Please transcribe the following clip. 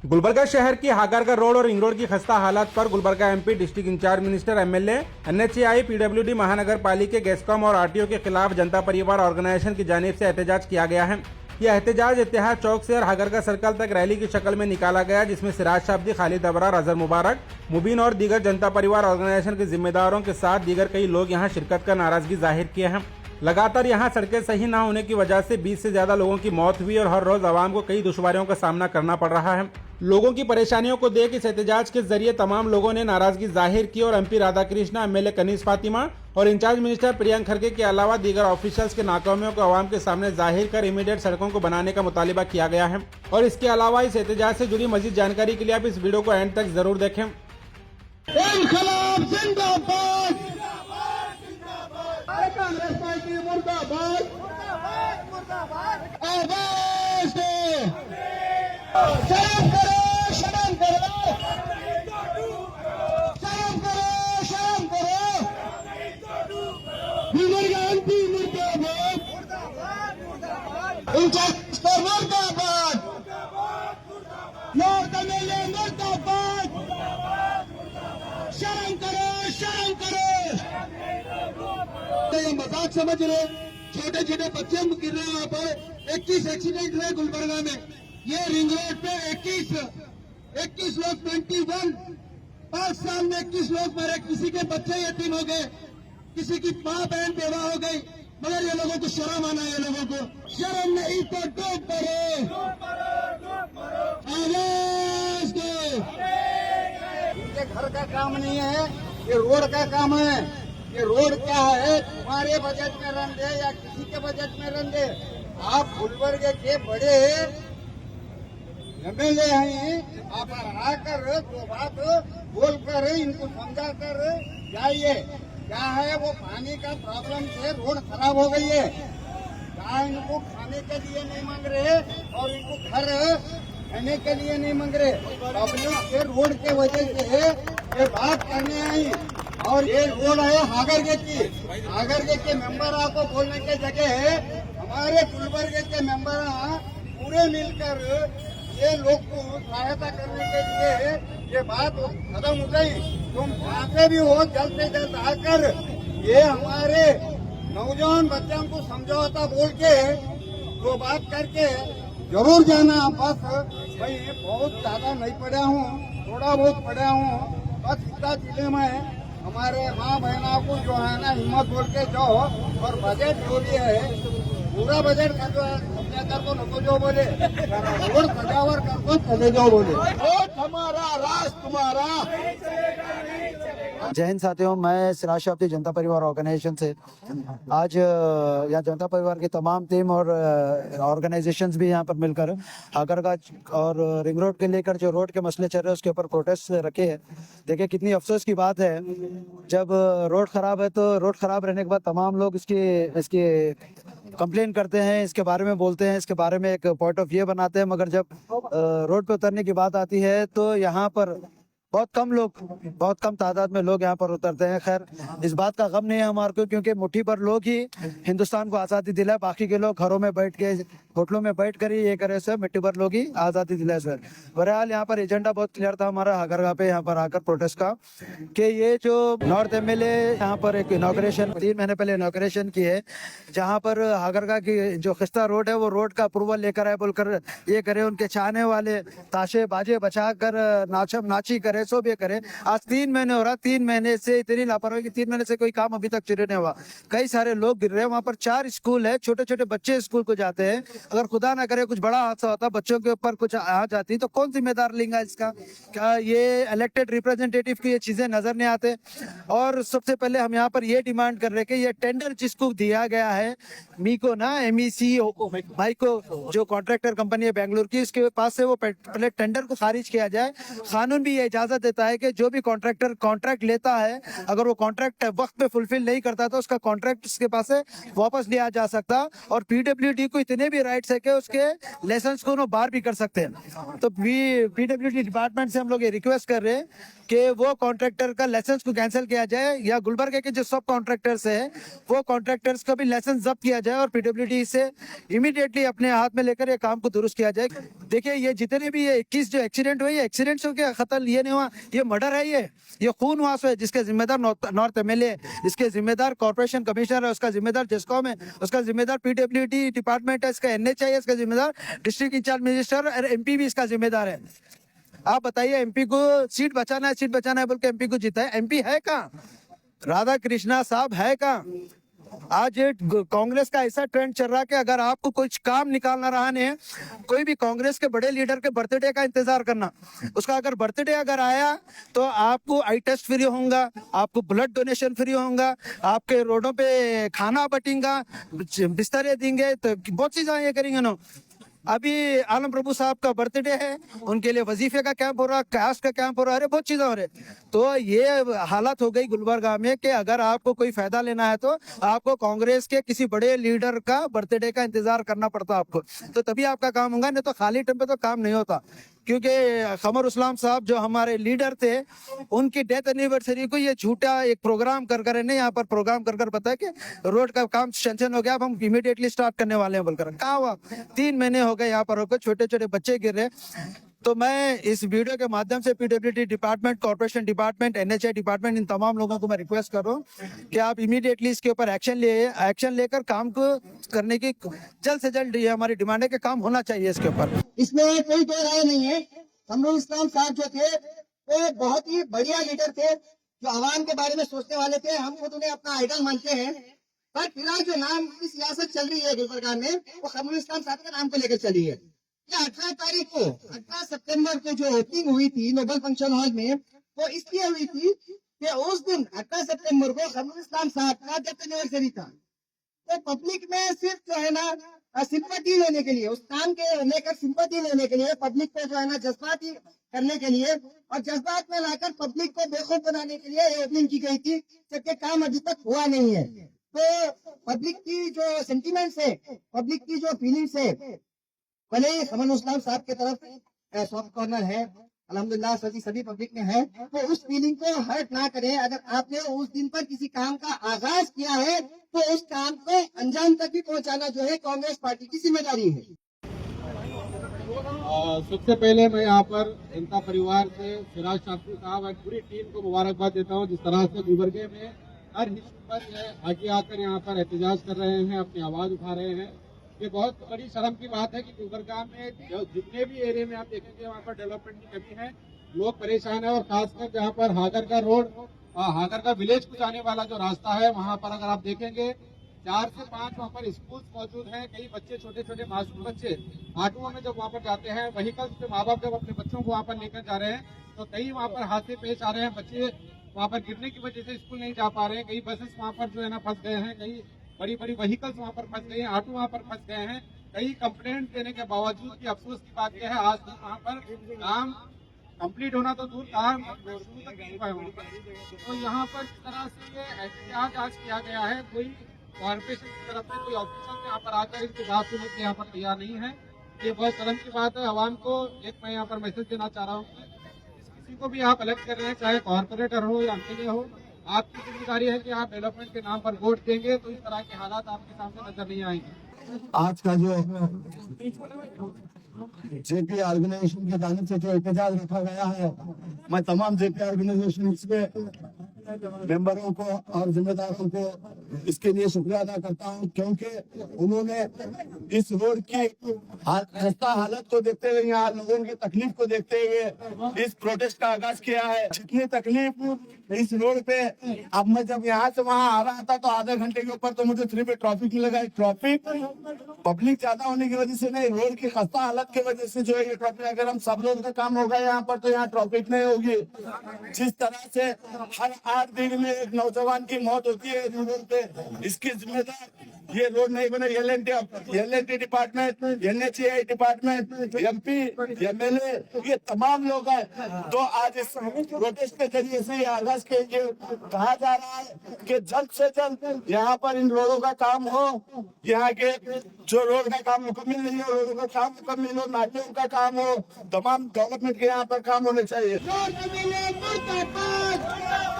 गुलबर्गा शहर की हागरगा रोड और रिंग रोड की खस्ता हालात पर Gulbarga MP, district incharge minister, MLA, NHAI, PWD, महानगर पालिका, गेस्कॉम और आरटीओ के खिलाफ जनता परिवार ऑर्गेनाइजेशन की जानिब से एहतजाज किया गया है। यह एहतजाज इत्तेहाद चौक से और हागरगा सर्कल तक रैली की शक्ल में निकाला गया, जिसमें सिराज शाब्दी, खालिद अबरार, अजहर मुबारक, मुबीन और दीगर जनता परिवार ऑर्गेनाइजेशन के जिम्मेदारों के साथ दीगर कई लोग यहां शिरकत कर नाराजगी जाहिर किए हैं। लगातार यहां सड़कें सही न होने की वजह से 20 से ज्यादा लोगों की मौत हुई और हर रोज आवाम को कई दुश्वारियों का सामना करना पड़ रहा है। लोगों की परेशानियों को देख इस एहतजाज के जरिए तमाम लोगों ने नाराजगी जाहिर की और एमपी राधाकृष्णा, एमएलए कनीज फातिमा और इंचार्ज मिनिस्टर प्रियंक खड़गे के अलावा दीगर ऑफिशियल्स के नाकामियों को आवाम के सामने जाहिर कर इमीडिएट सड़कों को बनाने का मुतालिबा किया गया है। और इसके अलावा इस एहतजाज से जुड़ी मजीद जानकारी के लिए आप इस वीडियो को एंड तक जरूर देखें। कांग्रेस पार्टी मुर्दाबाद, आवाज दो, शर्म करो, शर्म करो, शर्म करो, शर्म करो, गुलबर्गा एमपी मुर्दाबाद, इंचार्ज मुर्दाबाद, नॉर्थ एमएलए मुर्दाबाद, शर्म करो, शर्म करो। ये मजाक समझ रहे, छोटे छोटे बच्चे गिर रहे हैं। वहाँ पर 21 एक्सीडेंट हुए गुलबर्गा में। ये रिंग रोड पे 21 लोग 21 5 साल में 21 लोग मरे। किसी के बच्चे यतीम हो गए, किसी की माँ बहन बेवा हो गई। मगर ये लोगों को शर्म आना, ये लोगों को शर्म नहीं तो डूब पड़े, आवाज दो। इनके घर का काम नहीं है, ये रोड का काम है। ये रोड क्या है, तुम्हारे बजट में रन दे या किसी के बजट में रन दे, आप गुलबर्गे के बड़े एमएलए हैं, आप आकर दो बात बोलकर इनको समझा कर जाइए। क्या है, वो पानी का प्रॉब्लम से रोड खराब हो गई है। क्या इनको खाने के लिए नहीं मांग रहे और इनको घर रहने के लिए नहीं मांग रहे। पब्लिक के रोड के वजह से ये बात करने आई। और ये रोड है हागरगे की, हागरगे के मेंबर को बोलने के जगह हमारे गुलबर्गे के मेंबर पूरे मिलकर ये लोग को सहायता करने के लिए ये बात कदम उठाई। तुम जहाँ पे भी हो जल्द से जल्द आकर ये हमारे नौजवान बच्चों को समझौता बोल के तो बात करके जरूर जाना। बस भाई बहुत ज्यादा नहीं पढ़ा हूँ, थोड़ा बहुत पढ़ा हूँ, बस इतना जिले में हमारे माँ बहना को जो है ना हिम्मत बोल के जाओ। और बजट जो भी है पूरा बजट कर को नको जो बोले, रोड सजावर कर को चले जाओ बोले। वोट हमारा, राज तुम्हारा। जय हिंद साथियों, मैं सिराज शाब्दी जनता परिवार ऑर्गेनाइजेशन से आज यहाँ जनता परिवार की तमाम टीम और ऑर्गेनाइजेशंस भी यहाँ पर मिलकर हागरगा और रिंग रोड के लेकर जो रोड के मसले चल रहे हैं उसके ऊपर प्रोटेस्ट रखे हैं। देखिए कितनी अफसोस की बात है, जब रोड खराब है तो रोड खराब रहने के बाद तमाम लोग इसकी कंप्लेन करते हैं, इसके बारे में बोलते हैं, इसके बारे में एक पॉइंट ऑफ व्यू बनाते हैं। मगर जब रोड पे उतरने की बात आती है तो यहाँ पर बहुत कम तादाद में लोग यहाँ पर उतरते हैं। खैर, इस बात का गम नहीं है हमारे को, क्योंकि मुट्ठी भर लोग ही हिंदुस्तान को आज़ादी दिलाए, बाकी के लोग घरों में बैठ के, होटलों में बैठ कर ही ये करे सर, मिट्टी भर लोग ही आज़ादी दिलाए सर। बहरहाल यहाँ पर एजेंडा बहुत क्लियर था हमारा हागरगा पे यहाँ पर आकर प्रोटेस्ट का, कि ये जो नॉर्थ एमएलए यहाँ पर एक इनॉग्रेशन 3 महीने पहले इनॉग्रेशन की है, जहाँ पर हागरगा की जो खिस्ता रोड है वो रोड का अप्रूवल लेकर आए बोलकर ये करे। उनके चाहने वाले ताशे बाजे बचा कर नाचम नाची करे, सब ये करे। आज 3 महीने हो रहा, 3 महीने से इतनी लापरवाही कि 3 महीने से कोई काम अभी तक शुरू नहीं हुआ। कई सारे लोग गिर रहे हैं। वहाँ पर 4 स्कूल है, छोटे छोटे बच्चे स्कूल को जाते हैं। अगर खुदा ना करे कुछ बड़ा हादसा होता, बच्चों के ऊपर कुछ आ जाती, तो कौन जिम्मेदार लेगा इसका? क्या ये इलेक्टेड रिप्रेजेंटेटिव की ये चीजें नजर नहीं आते? और सबसे पहले हम यहाँ पर ये डिमांड कर रहे हैं कि ये टेंडर जिसको दिया गया है, मीको ना MEC माइको, जो कॉन्ट्रैक्टर कंपनी है बेंगलुरु की, इसके पास से वो पहले टेंडर को खारिज किया जाए। कानून भी ये इजाजत इजाजत देता है कि जो भी कॉन्ट्रैक्टर कॉन्ट्रैक्ट लेता है, अगर वो कॉन्ट्रैक्ट वक्त पे फुलफिल नहीं करता तो उसका कॉन्ट्रैक्ट उसके पास से वापस लिया जा सकता। और पीडब्ल्यूडी को इतने भी राइट्स है कि उसके लाइसेंस को वो बार भी कर सकते हैं। तो पीडब्ल्यूडी डिपार्टमेंट से हम लोग ये रिक्वेस्ट कर रहे हैं कि वो कॉन्ट्रैक्टर का लाइसेंस को कैंसिल किया जाए, या गुलबर्गा के जो सब कॉन्ट्रैक्टर्स है वो कॉन्ट्रैक्टर्स का भी लाइसेंस जब्त किया जाए और पीडब्ल्यूडी से इमीडिएटली अपने हाथ में लेकर ये काम को दुरुस्त किया जाए। देखिए ये जितने भी ये 21 जो एक्सीडेंट हुए, ये एक्सीडेंट्स के खतल ये नहीं हुआ, ये मर्डर है, ये खून हुआ है, जिसके जिम्मेदार नॉर्थ एमएलए, इसके जिम्मेदार कॉर्पोरेशन कमिश्नर है, उसका जिम्मेदार जेस्कॉम है, उसका जिम्मेदार पीडब्ल्यूडी डिपार्टमेंट है, इसका एनएचआई है, इसका जिम्मेदार डिस्ट्रिक्ट इंचार्ज मिनिस्टर और एमपी भी इसका जिम्मेदार है। आप बताइए, एमपी को सीट बचाना है बोल के एमपी को जीता है? एमपी है कहाँ? राधा कृष्णा साहब है कहाँ? आज कांग्रेस का ऐसा ट्रेंड चल रहा है कि अगर आपको कुछ काम निकालना रहा नहीं, कोई भी कांग्रेस के बड़े लीडर के बर्थडे का इंतजार करना, उसका अगर बर्थडे अगर आया तो आपको आई टेस्ट फ्री होगा, आपको ब्लड डोनेशन फ्री होगा, आपके रोडों पे खाना बटेगा, बिस्तरे देंगे, तो बहुत चीजें ये करेंगे ना। अभी आलम प्रभु साहब का बर्थडे है, उनके लिए वजीफे का कैंप हो रहा, कैश का कैंप हो रहा है, बहुत चीजें हो रहे। तो ये हालत हो गई गुलबर्गा में कि अगर आपको कोई फायदा लेना है तो आपको कांग्रेस के किसी बड़े लीडर का बर्थडे का इंतजार करना पड़ता आपको, तो तभी आपका काम होगा, नहीं तो खाली टाइम पे तो काम नहीं होता। क्योंकि कमर उस्लाम साहब जो हमारे लीडर थे, उनकी डेथ एनिवर्सरी को ये झूठा एक प्रोग्राम कर कर यहाँ पर प्रोग्राम कर बताया कि रोड का काम सैंक्शन हो गया, अब हम इमीडिएटली स्टार्ट करने वाले हैं बोलकर। कहाँ हुआ? 3 महीने हो गए यहाँ पर होकर, छोटे छोटे बच्चे गिर रहे। तो मैं इस वीडियो के माध्यम से PWD department, corporation department, NHAI department, इन तमाम लोगों को मैं रिक्वेस्ट कर रहा हूँ कि आप इमीडिएटली इसके ऊपर एक्शन लेकर काम को करने की जल्द से जल्द, ये हमारी डिमांड है कि काम होना चाहिए इसके ऊपर। इसमें कोई दो राय नहीं है। कमरुल इस्लाम साहब जो थे वो बहुत ही बढ़िया लीडर थे, जो आवाम के बारे में सोचने वाले थे। हम खुद उन्हें अपना आइडल मानते हैं। पर फिलहाल जो नाम की सियासत चल रही है गुलबर्गा में, वो कमरुल इस्लाम साहब के नाम को लेकर चल रही है। 18 तारीख को, 18 सितंबर को जो मीटिंग हुई थी नोबल फंक्शन हॉल में, वो इसलिए हुई थी कि उस दिन 18 सितंबर को कमरुल इस्लाम साहब का डेथ एनिवर्सरी था। तो पब्लिक में सिर्फ जो है ना सिंपैथी लेने के लिए, उस काम के लेकर सिंपैथी लेने के लिए, पब्लिक को जो है ना जज्बाती करने के लिए और जज्बात में लाकर पब्लिक को बेखौफ बनाने के लिए ये ओपनिंग की गई थी, जबकि काम अभी तक हुआ नहीं है। तो पब्लिक की जो सेंटिमेंट्स है, पब्लिक की जो फीलिंग्स है, भले ही कमरुल इस्लाम साहब की तरफ सॉफ्ट कॉर्नर है, अल्हम्दुलिल्लाह सभी पब्लिक में है, तो उस फीलिंग को हर्ट ना करें। अगर आपने उस दिन पर किसी काम का आगाज किया है तो उस काम को अंजाम तक भी पहुंचाना जो है कांग्रेस पार्टी की जिम्मेदारी है। सबसे पहले मैं यहाँ पर जनता परिवार से सिराज शास्त्री साहब और पूरी टीम को मुबारकबाद देता हूँ, जिस तरह से गुलबर्गे में हर हिस्से पर आगे आकर यहाँ पर एहतजाज कर रहे हैं, अपनी आवाज उठा रहे हैं। ये बहुत बड़ी शर्म की बात है कि गुलबर्गा में जितने भी एरिया में आप देखेंगे वहाँ पर डेवलपमेंट की कमी है, लोग परेशान है। और खासकर जहाँ पर हागर का रोड, हागर का विलेज को जाने वाला जो रास्ता है, वहाँ पर अगर आप देखेंगे 4 से 5 वहाँ पर स्कूल मौजूद हैं। कई बच्चे, छोटे छोटे मासूम बच्चे ऑटो में जब वहाँ पर जाते हैं, व्हीकल से माँ बाप जब अपने बच्चों को वहाँ पर लेकर जा रहे हैं, तो कई वहाँ पर हादसे पेश आ रहे हैं। बच्चे वहाँ पर गिरने की वजह से स्कूल नहीं जा पा रहे हैं। कई बसेस वहाँ पर जो है ना फंस गए हैं, कई बड़ी बड़ी व्हीकल्स वहाँ पर फंस गए हैं, ऑटो वहाँ पर फंस गए हैं। कई कंप्लेंट देने के बावजूद भी अफसोस की बात यह है आज तक वहाँ पर काम कंप्लीट होना तो दूर, काम शुरू तक नहीं हुआ है। तो यहाँ पर जिस तरह से ये एहतियात आज किया गया है, कोई कॉर्पोरेशन की तरफ से कोई ऑफिसर यहाँ पर आकर इनकी बात सुनने के यहाँ पर तैयार नहीं है। ये बहुत शर्म की बात है। आवाम को एक मैं यहाँ पर मैसेज देना चाह रहा हूँ, किसी को भी आप अलग कर रहे हैं, चाहे कॉर्पोरेटर हो या एमएलए हो, आपकी जिम्मेदारी है कि आप डेवलपमेंट के नाम पर वोट देंगे तो इस तरह के हालात आपके सामने नजर नहीं आएंगे। आज का जो जेपी ऑर्गेनाइजेशन के जाने से जो एहतजाज रखा गया है, मैं तमाम जेपी ऑर्गेनाइजेशन के मेंबरों को और जिम्मेदारों को इसके लिए शुक्रिया अदा करता हूं, क्योंकि उन्होंने इस रोड की खस्ता हालत को देखते हुए, यहाँ लोगों की तकलीफ को देखते हुए इस प्रोटेस्ट का आगाज किया है। जितनी तकलीफ इस रोड पे, अब मैं जब यहाँ से वहाँ आ रहा था तो आधे घंटे के ऊपर तो मुझे 3 पे ट्रैफिक लगा। ट्रैफिक पब्लिक ज्यादा होने की वजह से नहीं, रोड की खस्ता हालत की वजह से जो है ये ट्रैफिक। अगर हम सब रोड का काम होगा यहाँ पर तो यहाँ ट्रैफिक नहीं होगी। जिस तरह से हर 8 दिन में एक नौजवान की मौत होती है रोड पे, थे, इसकी जिम्मेदार ये रोड नहीं बने L&T department, NHAI department, MP, MLA, ये तमाम लोग हैं। तो आज इस प्रोटेस्ट के जरिए से ये आगाज के ये कहा जा रहा है कि जल्द से जल्द यहाँ पर इन रोडों का काम हो, यहाँ के जो रोड का काम मुकम्मल नहीं हो, रोडों का काम मुकम्मल हो, नालियों का काम हो, तमाम डेवलपमेंट के यहाँ पर काम होने चाहिए। रोड मिले मुर्दाबाद